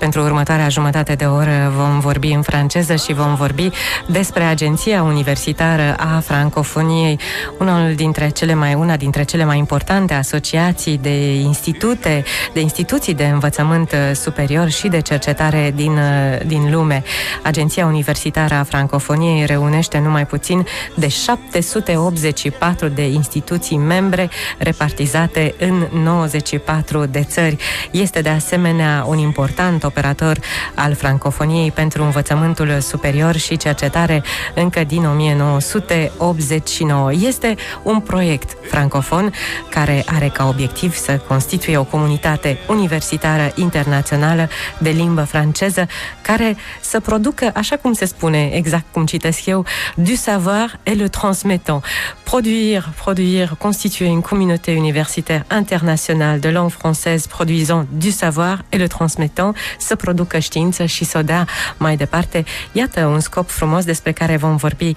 Pentru următoarea jumătate de oră vom vorbi în franceză și vom vorbi despre Agenția Universitară a Francofoniei, una dintre cele mai importante asociații de instituții de învățământ superior și de cercetare din lume. Agenția Universitară a Francofoniei reunește numai puțin de 784 de instituții membre repartizate în 94 de țări. Este de asemenea un important operator al francofoniei pentru învățământul superior și cercetare încă din 1989. Este un proiect francofon care are ca obiectiv să constituie o comunitate universitară internațională de limbă franceză care să producă, așa cum se spune, exact cum citesc eu, du savoir et le transmettant. Produire, constituer une communauté universitaire internationale de langue française produisant du savoir et le transmettant, să producă știință și să o dea mai departe. Iată un scop frumos despre care vom vorbi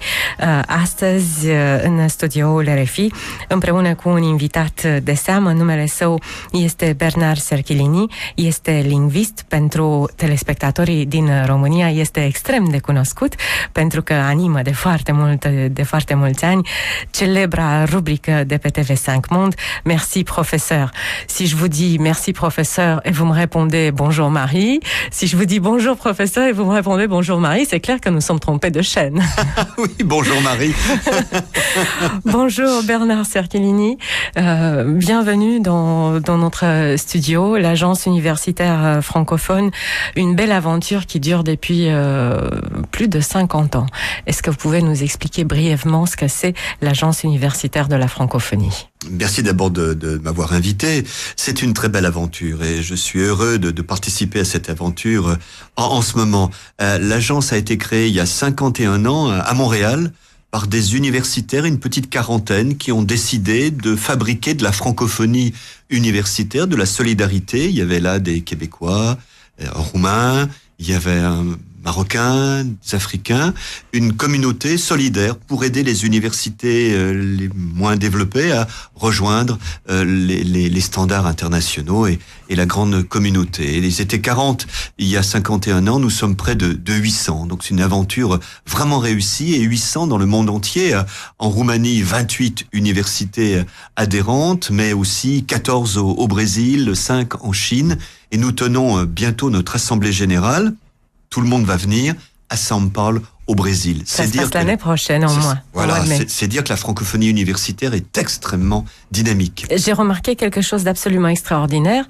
astăzi în studioul RFI, împreună cu un invitat de seamă. Numele său este Bernard Cerchilini, este lingvist. Pentru telespectatorii din România este extrem de cunoscut pentru că animă de foarte mulți ani celebra rubrică de pe TV5 Monde. Merci professeur. Si je vous dis merci professeur et vous me répondez bonjour Marie, si je vous dis bonjour professeur et vous me répondez bonjour Marie, c'est clair que nous sommes trompés de chaîne. Oui, bonjour Marie. Bonjour Bernard Cerchilini, bienvenue dans notre studio, l'agence universitaire francophone, une belle aventure qui dure depuis plus de 50 ans. Est-ce que vous pouvez nous expliquer brièvement ce que c'est l'agence universitaire de la francophonie? Merci d'abord de m'avoir invité. C'est une très belle aventure et je suis heureux de participer à cette aventure en ce moment. L'agence a été créée il y a 51 ans à Montréal par des universitaires, une petite quarantaine, qui ont décidé de fabriquer de la francophonie universitaire, de la solidarité. Il y avait là des Québécois, Roumains, il y avait un Marocains, des Africains, une communauté solidaire pour aider les universités les moins développées à rejoindre les standards internationaux et la grande communauté. Et ils étaient 40 il y a 51 ans, nous sommes près de 800. Donc c'est une aventure vraiment réussie et 800 dans le monde entier. En Roumanie, 28 universités adhérentes, mais aussi 14 au Brésil, 5 en Chine. Et nous tenons bientôt notre assemblée générale. Tout le monde va venir à São Paulo, au Brésil. Ça se passe l'année prochaine, au moins. Voilà, c'est dire que la francophonie universitaire est extrêmement dynamique. J'ai remarqué quelque chose d'absolument extraordinaire.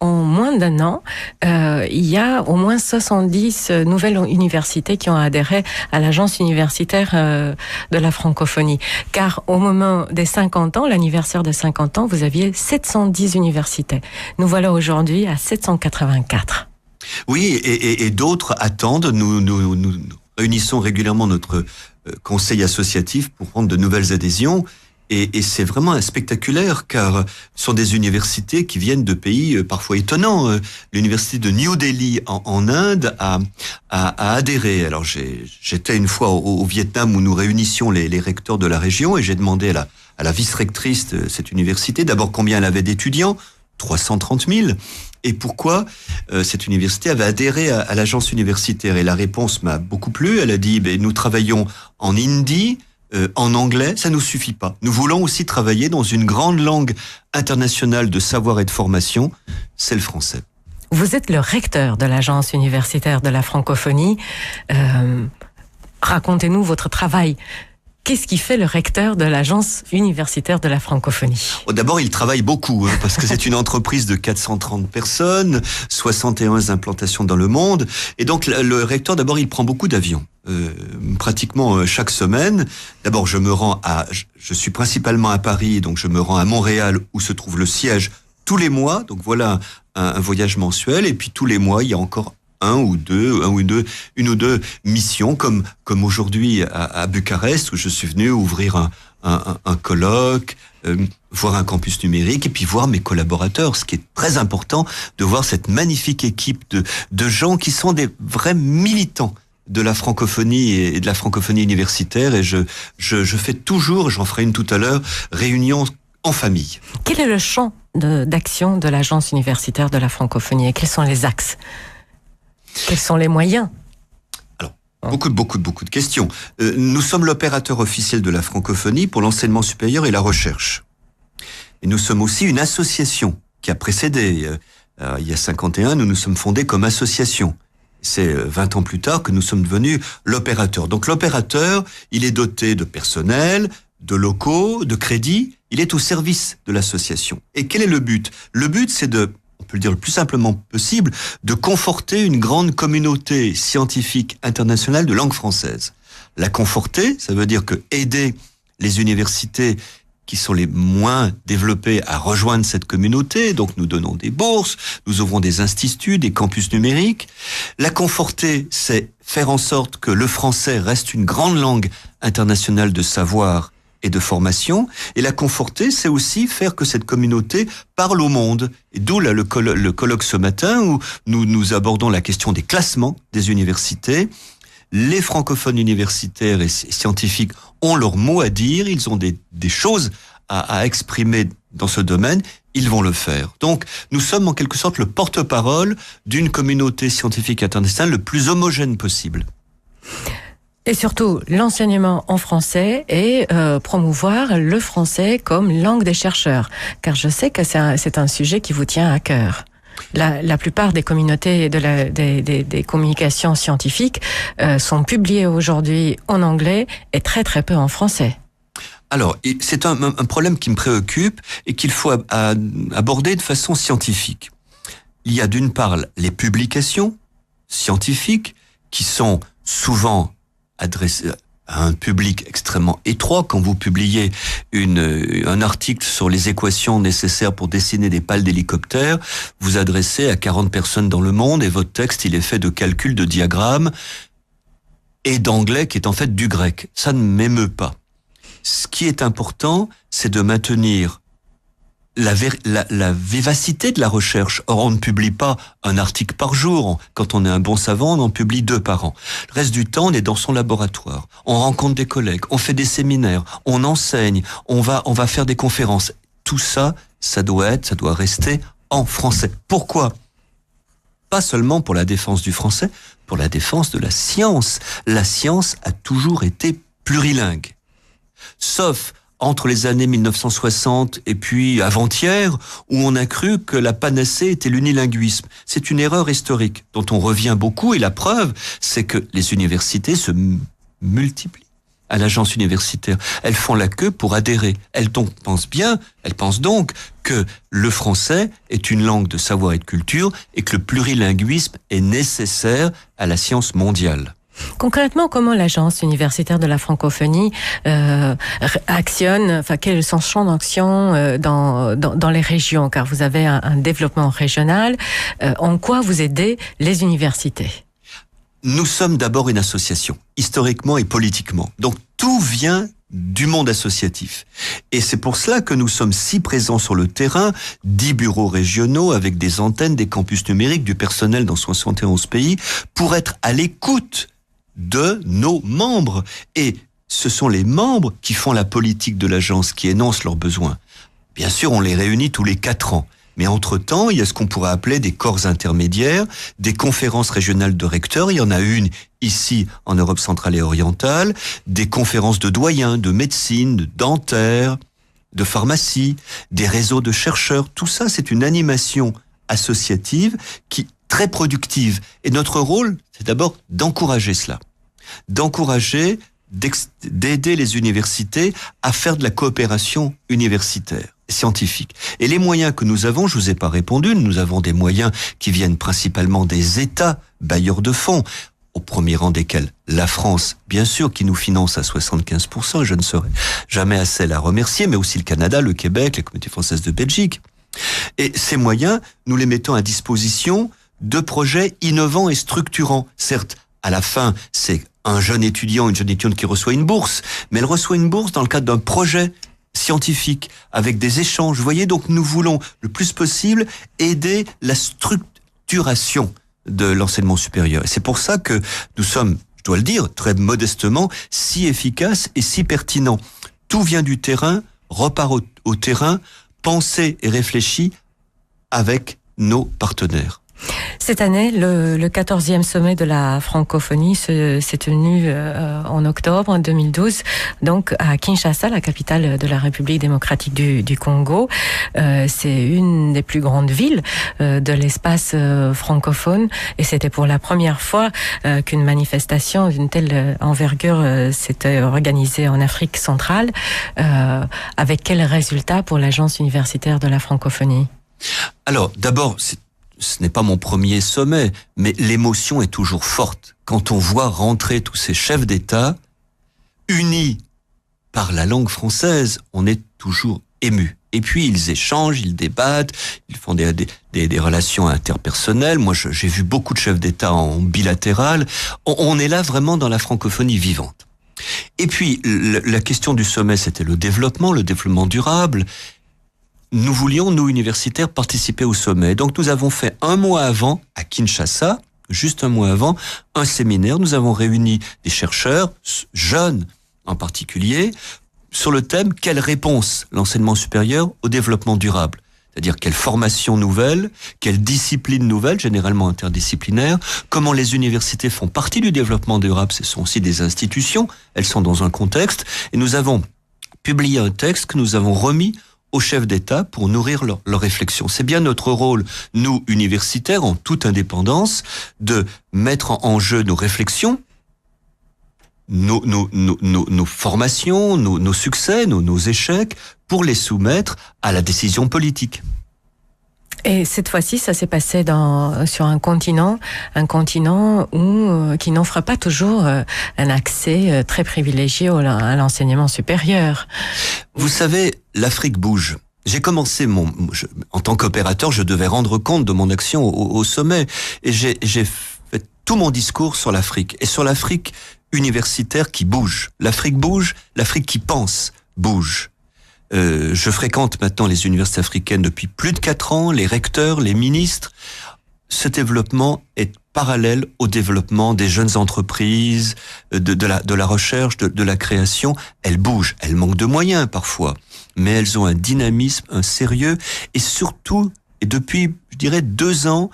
En moins d'un an, il y a au moins 70 nouvelles universités qui ont adhéré à l'agence universitaire de la francophonie. Car au moment des 50 ans, l'anniversaire de 50 ans, vous aviez 710 universités. Nous voilà aujourd'hui à 784. Oui, et d'autres attendent. Nous réunissons régulièrement notre conseil associatif pour prendre de nouvelles adhésions. Et c'est vraiment spectaculaire car ce sont des universités qui viennent de pays parfois étonnants. L'université de New Delhi en Inde a adhéré. Alors j'étais une fois au Vietnam où nous réunissions les recteurs de la région et j'ai demandé à la vice-rectrice de cette université d'abord combien elle avait d'étudiants. 330 000. Et pourquoi cette université avait adhéré à l'agence universitaire? Et la réponse m'a beaucoup plu. Elle a dit nous travaillons en hindi, en anglais, ça nous suffit pas. Nous voulons aussi travailler dans une grande langue internationale de savoir et de formation, c'est le français. Vous êtes le recteur de l'agence universitaire de la francophonie. Racontez-nous votre travail. Qu'est-ce qui fait le recteur de l'agence universitaire de la francophonie? D'abord, il travaille beaucoup, parce que c'est une entreprise de 430 personnes, 61 implantations dans le monde. Et donc, le recteur, d'abord, il prend beaucoup d'avions. Pratiquement chaque semaine. D'abord, je suis principalement à Paris, donc je me rends à Montréal, où se trouve le siège tous les mois. Donc voilà un voyage mensuel. Et puis tous les mois, il y a encore une ou deux missions, comme aujourd'hui à Bucarest, où je suis venu ouvrir un colloque, voir un campus numérique et puis voir mes collaborateurs. Ce qui est très important, de voir cette magnifique équipe de gens qui sont des vrais militants de la francophonie et de la francophonie universitaire. Et je fais toujours, j'en ferai une tout à l'heure, réunion en famille. Quel est le champ d'action de l'Agence universitaire de la francophonie et quels sont les axes? Quels sont les moyens? Alors, beaucoup de questions. Nous sommes l'opérateur officiel de la francophonie pour l'enseignement supérieur et la recherche. Et nous sommes aussi une association qui a précédé. Il y a 51, nous nous sommes fondés comme association. C'est 20 ans plus tard que nous sommes devenus l'opérateur. Donc l'opérateur, il est doté de personnel, de locaux, de crédits. Il est au service de l'association. Et quel est le but? Le but, c'est on peut le dire le plus simplement possible, de conforter une grande communauté scientifique internationale de langue française. La conforter, ça veut dire que aider les universités qui sont les moins développés à rejoindre cette communauté. Donc, nous donnons des bourses, nous ouvrons des instituts, des campus numériques. La conforter, c'est faire en sorte que le français reste une grande langue internationale de savoir et de formation. Et la conforter, c'est aussi faire que cette communauté parle au monde. Et d'où là, le colloque ce matin où nous abordons la question des classements des universités. Les francophones universitaires et scientifiques ont leur mot à dire, ils ont des choses à exprimer dans ce domaine, ils vont le faire. Donc, nous sommes en quelque sorte le porte-parole d'une communauté scientifique internationale le plus homogène possible. Et surtout, l'enseignement en français et promouvoir le français comme langue des chercheurs. Car je sais que c'est un sujet qui vous tient à cœur. La plupart des communautés des communications scientifiques sont publiées aujourd'hui en anglais et très très peu en français. Alors, c'est un problème qui me préoccupe et qu'il faut aborder de façon scientifique. Il y a d'une part les publications scientifiques qui sont souvent adressées à un public extrêmement étroit. Quand vous publiez un article sur les équations nécessaires pour dessiner des pales d'hélicoptères, vous adressez à 40 personnes dans le monde et votre texte, il est fait de calculs, de diagrammes et d'anglais qui est en fait du grec. Ça ne m'émeut pas. Ce qui est important, c'est de maintenir la vivacité de la recherche. Or, on ne publie pas un article par jour. Quand on est un bon savant, on en publie 2 par an. Le reste du temps, on est dans son laboratoire. On rencontre des collègues, on fait des séminaires, on enseigne, on va faire des conférences. Tout ça, ça doit rester en français. Pourquoi? Pas seulement pour la défense du français, pour la défense de la science. La science a toujours été plurilingue. Sauf entre les années 1960 et puis avant-hier, où on a cru que la panacée était l'unilinguisme. C'est une erreur historique dont on revient beaucoup, et la preuve, c'est que les universités se multiplient à l'agence universitaire. Elles font la queue pour adhérer. Elles pensent donc que le français est une langue de savoir et de culture et que le plurilinguisme est nécessaire à la science mondiale. Concrètement, comment l'Agence universitaire de la francophonie actionne, enfin quel est son champ d'action dans les régions, car vous avez un développement régional. En quoi vous aidez les universités? Nous sommes d'abord une association, historiquement et politiquement. Donc tout vient du monde associatif. Et c'est pour cela que nous sommes si présents sur le terrain, 10 bureaux régionaux avec des antennes, des campus numériques, du personnel dans 71 pays, pour être à l'écoute de nos membres. Et ce sont les membres qui font la politique de l'agence, qui énoncent leurs besoins. Bien sûr, on les réunit tous les 4 ans. Mais entre-temps, il y a ce qu'on pourrait appeler des corps intermédiaires, des conférences régionales de recteurs. Il y en a une ici en Europe centrale et orientale, des conférences de doyens, de médecine, de dentaire, de pharmacie, des réseaux de chercheurs. Tout ça, c'est une animation associative qui très productive. Et notre rôle, c'est d'abord d'encourager cela. D'encourager, d'aider les universités à faire de la coopération universitaire, scientifique. Et les moyens que nous avons, je vous ai pas répondu, nous avons des moyens qui viennent principalement des États bailleurs de fonds, au premier rang desquels la France, bien sûr, qui nous finance à 75%, je ne serai jamais assez la remercier, mais aussi le Canada, le Québec, la Communauté française de Belgique. Et ces moyens, nous les mettons à disposition de projets innovants et structurants. Certes, à la fin, c'est un jeune étudiant, une jeune étudiante qui reçoit une bourse, mais elle reçoit une bourse dans le cadre d'un projet scientifique, avec des échanges. Vous voyez, donc nous voulons le plus possible aider la structuration de l'enseignement supérieur. Et c'est pour ça que nous sommes, je dois le dire, très modestement, si efficaces et si pertinents. Tout vient du terrain, repart au terrain, pensé et réfléchi avec nos partenaires. Cette année, le 14e sommet de la francophonie s'est tenu en octobre 2012, donc à Kinshasa, la capitale de la République démocratique du Congo. C'est une des plus grandes villes de l'espace francophone, et c'était pour la première fois qu'une manifestation d'une telle envergure s'était organisée en Afrique centrale. Avec quel résultat pour l'Agence universitaire de la francophonie? Alors, d'abord, ce n'est pas mon premier sommet, mais l'émotion est toujours forte. Quand on voit rentrer tous ces chefs d'État, unis par la langue française, on est toujours ému. Et puis, ils échangent, ils débattent, ils font des relations interpersonnelles. Moi, j'ai vu beaucoup de chefs d'État en bilatéral. On est là vraiment dans la francophonie vivante. Et puis, la question du sommet, c'était le développement durable. Nous voulions, nous, universitaires, participer au sommet. Donc, nous avons fait un mois avant, à Kinshasa, juste un mois avant, un séminaire. Nous avons réuni des chercheurs, jeunes en particulier, sur le thème « Quelle réponse l'enseignement supérieur au développement durable ?» C'est-à-dire quelle formation nouvelle, quelle discipline nouvelle, généralement interdisciplinaire, comment les universités font partie du développement durable, ce sont aussi des institutions, elles sont dans un contexte, et nous avons publié un texte que nous avons remis aux chefs d'État pour nourrir leur réflexion. C'est bien notre rôle, nous, universitaires, en toute indépendance, de mettre en jeu nos réflexions, nos formations, nos succès, nos échecs, pour les soumettre à la décision politique. Et cette fois-ci, ça s'est passé sur un continent qui n'offre pas toujours un accès très privilégié à l'enseignement supérieur. Vous savez, l'Afrique bouge. J'ai commencé en tant qu'opérateur, je devais rendre compte de mon action au sommet, et j'ai fait tout mon discours sur l'Afrique, et sur l'Afrique universitaire qui bouge. L'Afrique bouge, l'Afrique qui pense bouge. Je fréquente maintenant les universités africaines depuis plus de 4 ans, les recteurs, les ministres. Ce développement est parallèle au développement des jeunes entreprises, de la recherche, de la création. Elles bougent, elles manquent de moyens parfois, mais elles ont un dynamisme, un sérieux, et surtout, et depuis, je dirais, 2 ans,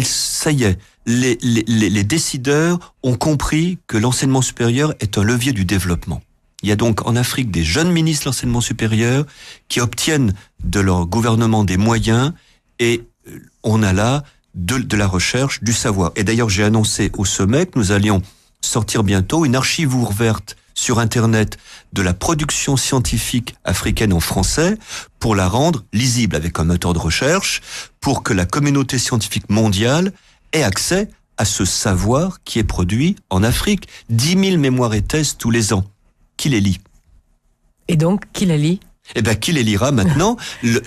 ça y est, les décideurs ont compris que l'enseignement supérieur est un levier du développement. Il y a donc en Afrique des jeunes ministres de l'enseignement supérieur qui obtiennent de leur gouvernement des moyens, et on a là de la recherche, du savoir. Et d'ailleurs, j'ai annoncé au sommet que nous allions sortir bientôt une archive ouverte sur Internet de la production scientifique africaine en français pour la rendre lisible avec un moteur de recherche, pour que la communauté scientifique mondiale ait accès à ce savoir qui est produit en Afrique. 10 000 mémoires et thèses tous les ans. Qui les lit? Et donc, qui les lit? Eh ben, qui les lira maintenant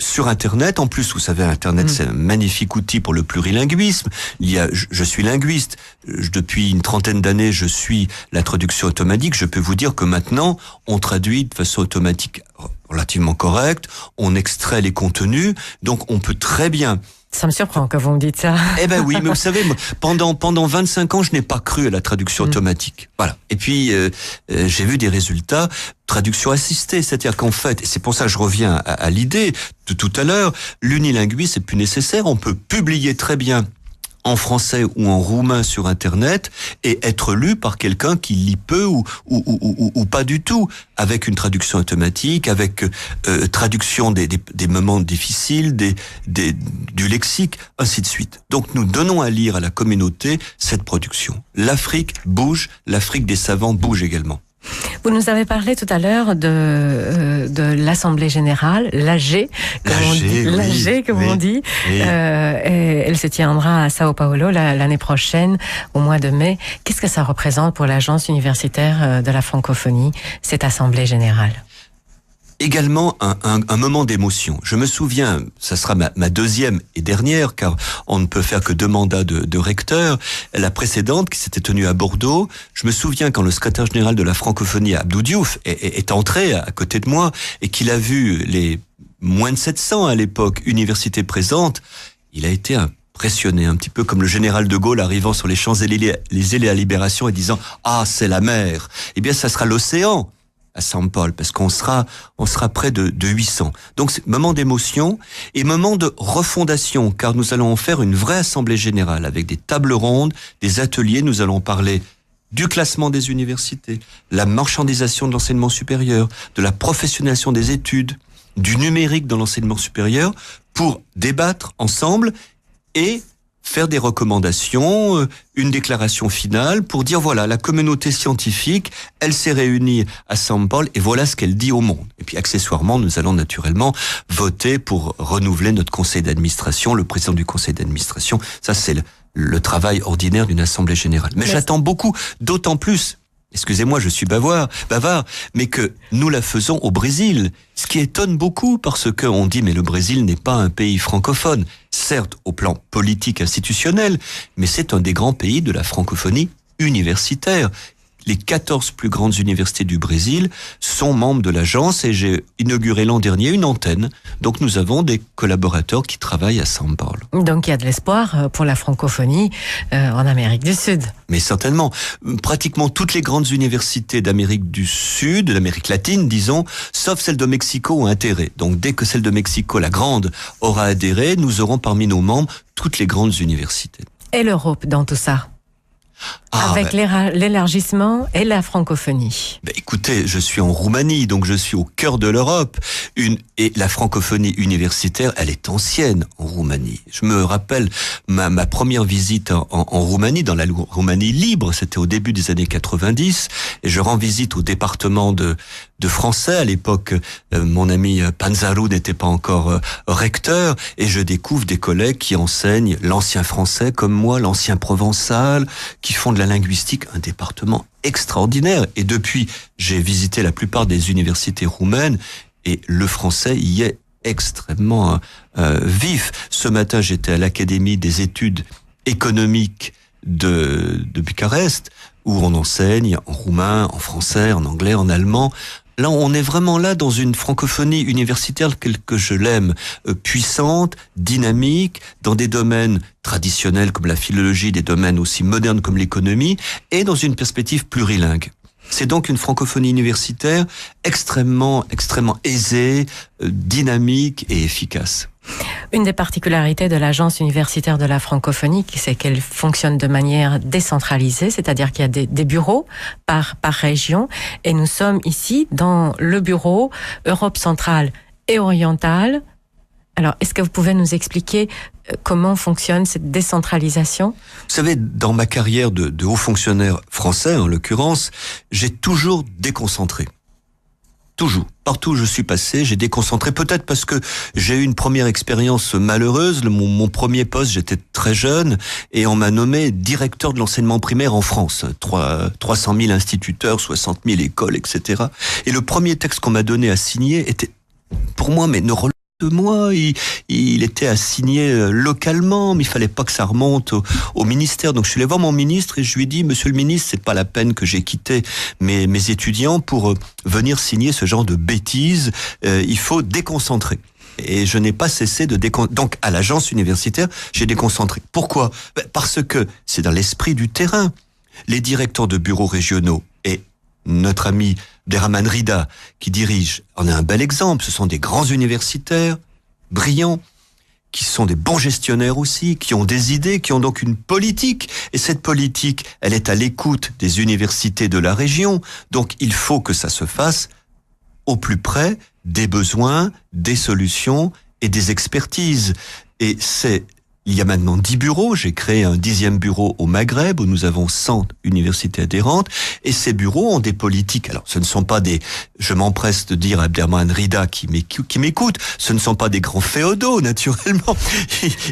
sur Internet? En plus, vous savez, Internet, c'est un magnifique outil pour le plurilinguisme. Je suis linguiste. Depuis une 30aine d'années, je suis la traduction automatique. Je peux vous dire que maintenant, on traduit de façon automatique relativement correcte. On extrait les contenus. Donc, on peut très bien. Ça me surprend que vous me dites ça. Eh ben oui, mais vous savez, pendant 25 ans, je n'ai pas cru à la traduction automatique. Voilà. Et puis, j'ai vu des résultats, traduction assistée, c'est-à-dire qu'en fait, et c'est pour ça que je reviens à l'idée de tout à l'heure, l'unilinguisme c'est plus nécessaire. On peut publier très bien en français ou en roumain sur Internet et être lu par quelqu'un qui lit peu ou pas du tout, avec une traduction automatique, avec traduction des moments difficiles, du lexique, ainsi de suite. Donc nous donnons à lire à la communauté cette production. L'Afrique bouge, l'Afrique des savants bouge également. Vous nous avez parlé tout à l'heure de l'Assemblée Générale, l'AG, comme on dit. Et elle se tiendra à Sao Paulo l'année prochaine, au mois de mai. Qu'est-ce que ça représente pour l'Agence universitaire de la francophonie, cette Assemblée Générale? Également un moment d'émotion. Je me souviens, ça sera ma deuxième et dernière, car on ne peut faire que 2 mandats de recteur. La précédente, qui s'était tenue à Bordeaux, je me souviens quand le secrétaire général de la francophonie, Abdou Diouf, est entré à côté de moi et qu'il a vu les moins de 700 à l'époque universités présentes, il a été impressionné, un petit peu comme le général de Gaulle arrivant sur les Champs-Élysées à Libération et disant « Ah, c'est la mer !» Eh bien, ça sera l'océan à Saint Paul, parce qu'on sera près de 800. Donc c'est moment d'émotion et moment de refondation, car nous allons en faire une vraie assemblée générale avec des tables rondes, des ateliers. Nous allons parler du classement des universités, la marchandisation de l'enseignement supérieur, de la professionnalisation des études, du numérique dans l'enseignement supérieur, pour débattre ensemble et faire des recommandations, une déclaration finale pour dire voilà, la communauté scientifique, elle s'est réunie à Saint Paul et voilà ce qu'elle dit au monde. Et puis accessoirement, nous allons naturellement voter pour renouveler notre conseil d'administration, le président du conseil d'administration. Ça, c'est le travail ordinaire d'une assemblée générale. Mais j'attends beaucoup, d'autant plus, excusez-moi, je suis bavard, mais que nous la faisons au Brésil. Ce qui étonne beaucoup parce que on dit mais le Brésil n'est pas un pays francophone. Certes, au plan politique institutionnel, mais c'est un des grands pays de la francophonie universitaire. Les 14 plus grandes universités du Brésil sont membres de l'agence et j'ai inauguré l'an dernier une antenne. Donc nous avons des collaborateurs qui travaillent à São Paulo. Donc il y a de l'espoir pour la francophonie en Amérique du Sud. Mais certainement, pratiquement toutes les grandes universités d'Amérique du Sud, d'Amérique latine, disons, sauf celle de Mexico, ont intérêt. Donc dès que celle de Mexico, la grande, aura adhéré, nous aurons parmi nos membres toutes les grandes universités. Et l'Europe dans tout ça ? Avec l'élargissement et la francophonie. Écoutez, je suis en Roumanie, donc je suis au cœur de l'Europe. Et la francophonie universitaire, elle est ancienne en Roumanie. Je me rappelle ma première visite en Roumanie, dans la Roumanie libre, c'était au début des années 90, et je rends visite au département de français. À l'époque, mon ami Panzarou n'était pas encore recteur, et je découvre des collègues qui enseignent l'ancien français comme moi, l'ancien provençal, qui font de la linguistique un département extraordinaire. Et depuis, j'ai visité la plupart des universités roumaines et le français y est extrêmement vif. Ce matin, j'étais à l'Académie des études économiques de Bucarest, où on enseigne en roumain, en français, en anglais, en allemand. Là, on est vraiment là dans une francophonie universitaire que je l'aime, puissante, dynamique, dans des domaines traditionnels comme la philologie, des domaines aussi modernes comme l'économie, et dans une perspective plurilingue. C'est donc une francophonie universitaire extrêmement aisée, dynamique et efficace. Une des particularités de l'Agence universitaire de la francophonie, c'est qu'elle fonctionne de manière décentralisée, c'est-à-dire qu'il y a des bureaux par région, et nous sommes ici dans le bureau Europe centrale et orientale. Alors, est-ce que vous pouvez nous expliquer comment fonctionne cette décentralisation ? Vous savez, dans ma carrière de haut fonctionnaire français, en l'occurrence, j'ai toujours déconcentré. Toujours. Partout où je suis passé, j'ai déconcentré. Peut-être parce que j'ai eu une première expérience malheureuse. Mon premier poste, j'étais très jeune et on m'a nommé directeur de l'enseignement primaire en France. 300 000 instituteurs, 60 000 écoles, etc. Et le premier texte qu'on m'a donné à signer était, pour moi, mais ne relève de moi, il était à signer localement, mais il fallait pas que ça remonte au ministère. Donc je suis allé voir mon ministre et je lui ai dit, monsieur le ministre, c'est pas la peine que j'ai quitté mes étudiants pour venir signer ce genre de bêtises. Il faut déconcentrer. Et je n'ai pas cessé de déconcentrer. Donc à l'agence universitaire, j'ai déconcentré. Pourquoi ? Parce que c'est dans l'esprit du terrain. Les directeurs de bureaux régionaux et notre ami Abderrahmane Rida, qui dirige, en est un bel exemple. Ce sont des grands universitaires, brillants, qui sont des bons gestionnaires aussi, qui ont des idées, qui ont donc une politique. Et cette politique, elle est à l'écoute des universités de la région. Donc il faut que ça se fasse au plus près des besoins, des solutions et des expertises. Et il y a maintenant 10 bureaux. J'ai créé un 10e bureau au Maghreb où nous avons 100 universités adhérentes. Et ces bureaux ont des politiques. Alors, ce ne sont pas je m'empresse de dire à Abderrahmane Rida qui m'écoute, ce ne sont pas des grands féodaux, naturellement.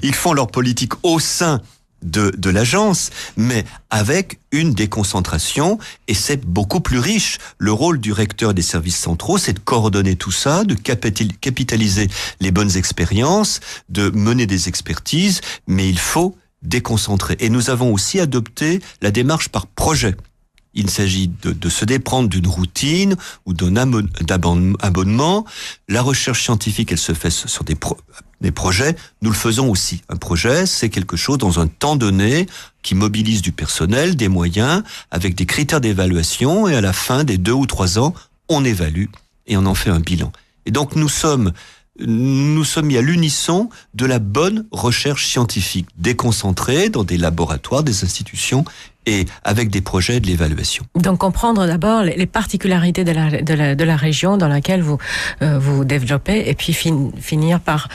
Ils font leur politique au sein de l'agence, mais avec une déconcentration, et c'est beaucoup plus riche. Le rôle du recteur des services centraux, c'est de coordonner tout ça, de capitaliser les bonnes expériences, de mener des expertises, mais il faut déconcentrer. Et nous avons aussi adopté la démarche par projet. Il s'agit de se déprendre d'une routine ou d'un abonnement. La recherche scientifique, elle se fait sur des projets. Nous le faisons aussi. Un projet, c'est quelque chose dans un temps donné qui mobilise du personnel, des moyens, avec des critères d'évaluation. Et à la fin des 2 ou 3 ans, on évalue et on en fait un bilan. Et donc nous sommes mis à l'unisson de la bonne recherche scientifique, déconcentrée dans des laboratoires, des institutions, et avec des projets de l'évaluation. Donc comprendre d'abord les particularités de la région dans laquelle vous développez, et puis finir par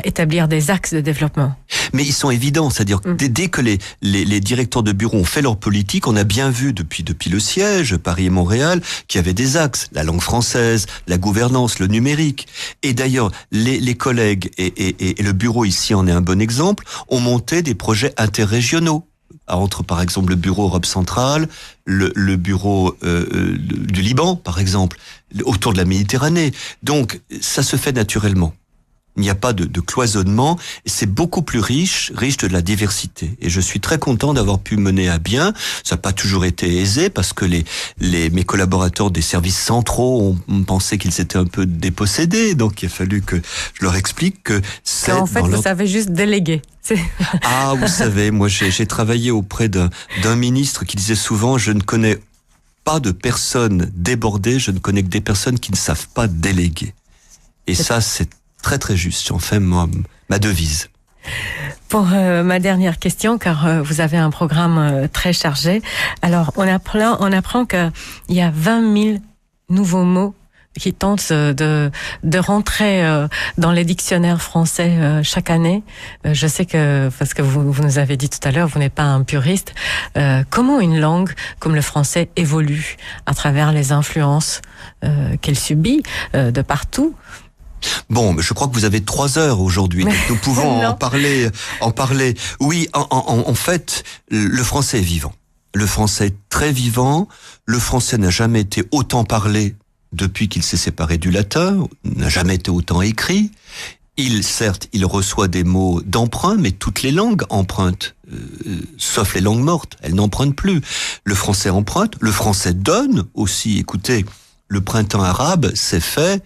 établir des axes de développement. Mais ils sont évidents, c'est-à-dire dès que les directeurs de bureau ont fait leur politique, on a bien vu depuis le siège, Paris et Montréal, qu'il y avait des axes, la langue française, la gouvernance, le numérique. Et d'ailleurs, les collègues et le bureau ici en est un bon exemple, ont monté des projets interrégionaux. Entre, par exemple, le bureau Europe centrale, le bureau du Liban, par exemple, autour de la Méditerranée. Donc, ça se fait naturellement. Il n'y a pas de cloisonnement, et c'est beaucoup plus riche de la diversité. Et je suis très content d'avoir pu mener à bien. Ça n'a pas toujours été aisé, parce que mes collaborateurs des services centraux ont pensé qu'ils étaient un peu dépossédés, donc il a fallu que je leur explique que c'est... En fait, vous savez juste déléguer. Ah, vous savez, moi j'ai travaillé auprès d'un ministre qui disait souvent, je ne connais pas de personnes débordées, je ne connais que des personnes qui ne savent pas déléguer. Et ça, c'est très très juste, j'en fais ma devise. Pour ma dernière question, car vous avez un programme très chargé, alors on apprend qu'il y a 20 000 nouveaux mots qui tentent de rentrer dans les dictionnaires français chaque année. Je sais que, parce que vous nous avez dit tout à l'heure, vous n'êtes pas un puriste, comment une langue comme le français évolue à travers les influences qu'elle subit de partout? Bon, je crois que vous avez 3 heures aujourd'hui, donc nous pouvons en parler. Oui, en fait, le français est vivant. Le français est très vivant. Le français n'a jamais été autant parlé depuis qu'il s'est séparé du latin, n'a jamais été autant écrit. Certes, il reçoit des mots d'emprunt, mais toutes les langues empruntent, sauf les langues mortes, elles n'empruntent plus. Le français emprunte, le français donne aussi. Écoutez, le printemps arabe s'est fait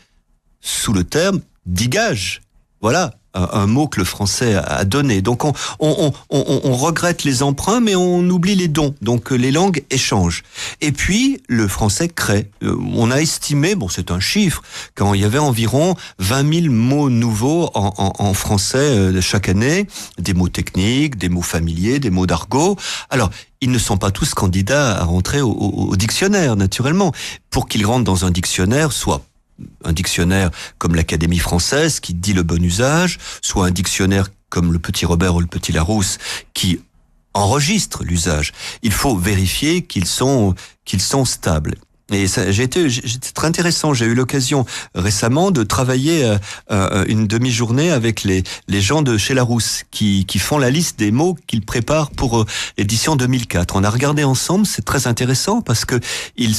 sous le terme d'igage. Voilà, un mot que le français a donné. Donc on regrette les emprunts, mais on oublie les dons. Donc les langues échangent. Et puis le français crée. On a estimé, bon c'est un chiffre, quand il y avait environ 20 000 mots nouveaux en français chaque année, des mots techniques, des mots familiers, des mots d'argot. Alors ils ne sont pas tous candidats à rentrer au dictionnaire, naturellement. Pour qu'ils rentrent dans un dictionnaire, soit un dictionnaire comme l'Académie française qui dit le bon usage, soit un dictionnaire comme le Petit Robert ou le Petit Larousse qui enregistre l'usage. Il faut vérifier qu'ils sont stables. Et ça, j'étais très intéressant. J'ai eu l'occasion récemment de travailler une demi-journée avec les gens de chez Larousse qui font la liste des mots qu'ils préparent pour l'édition 2004. On a regardé ensemble, c'est très intéressant parce que ils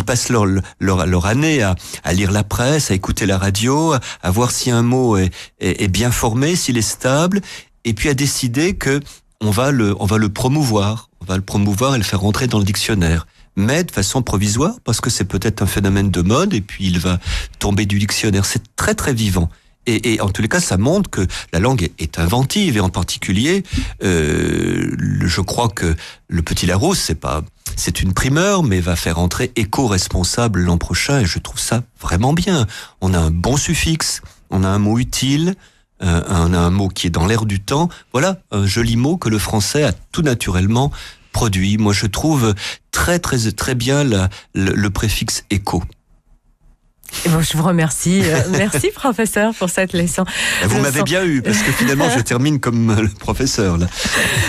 passent leur année à lire la presse, à écouter la radio, à voir si un mot est bien formé, s'il est stable, et puis à décider que on va le promouvoir. On va le promouvoir et le faire rentrer dans le dictionnaire. Mais de façon provisoire, parce que c'est peut-être un phénomène de mode, et puis il va tomber du dictionnaire. C'est très très vivant. Et en tous les cas, ça montre que la langue est inventive, et en particulier, je crois que le Petit Larousse, c'est une primeur, mais va faire entrer éco-responsable l'an prochain, et je trouve ça vraiment bien. On a un bon suffixe, on a un mot utile, on a un mot qui est dans l'air du temps. Voilà, un joli mot que le français a tout naturellement produit. Moi, je trouve très, très, très bien le préfixe éco. Et bon, je vous remercie. Merci, professeur, pour cette leçon. Vous m'avez bien eu, parce que finalement, je termine comme le professeur, là.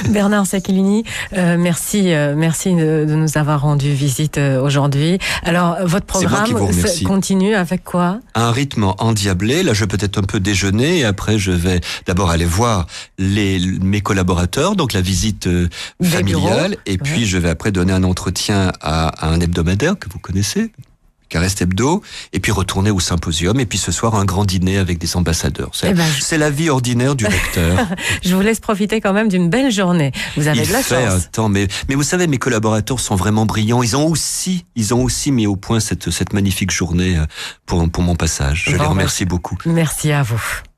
Bernard Sacchellini, merci de nous avoir rendu visite aujourd'hui. Alors, votre programme continue avec quoi? Un rythme endiablé. Là, je vais peut-être un peu déjeuner, et après, je vais d'abord aller voir mes collaborateurs, donc la visite familiale, et puis je vais après donner un entretien à un hebdomadaire que vous connaissez, Carest Hebdo, et puis retourner au symposium, et puis ce soir un grand dîner avec des ambassadeurs. C'est la vie ordinaire du recteur. Je vous laisse profiter quand même d'une belle journée. Vous avez de la chance. Il fait un temps, mais vous savez, mes collaborateurs sont vraiment brillants. Ils ont aussi mis au point cette magnifique journée pour mon passage. Je les remercie beaucoup. Merci à vous.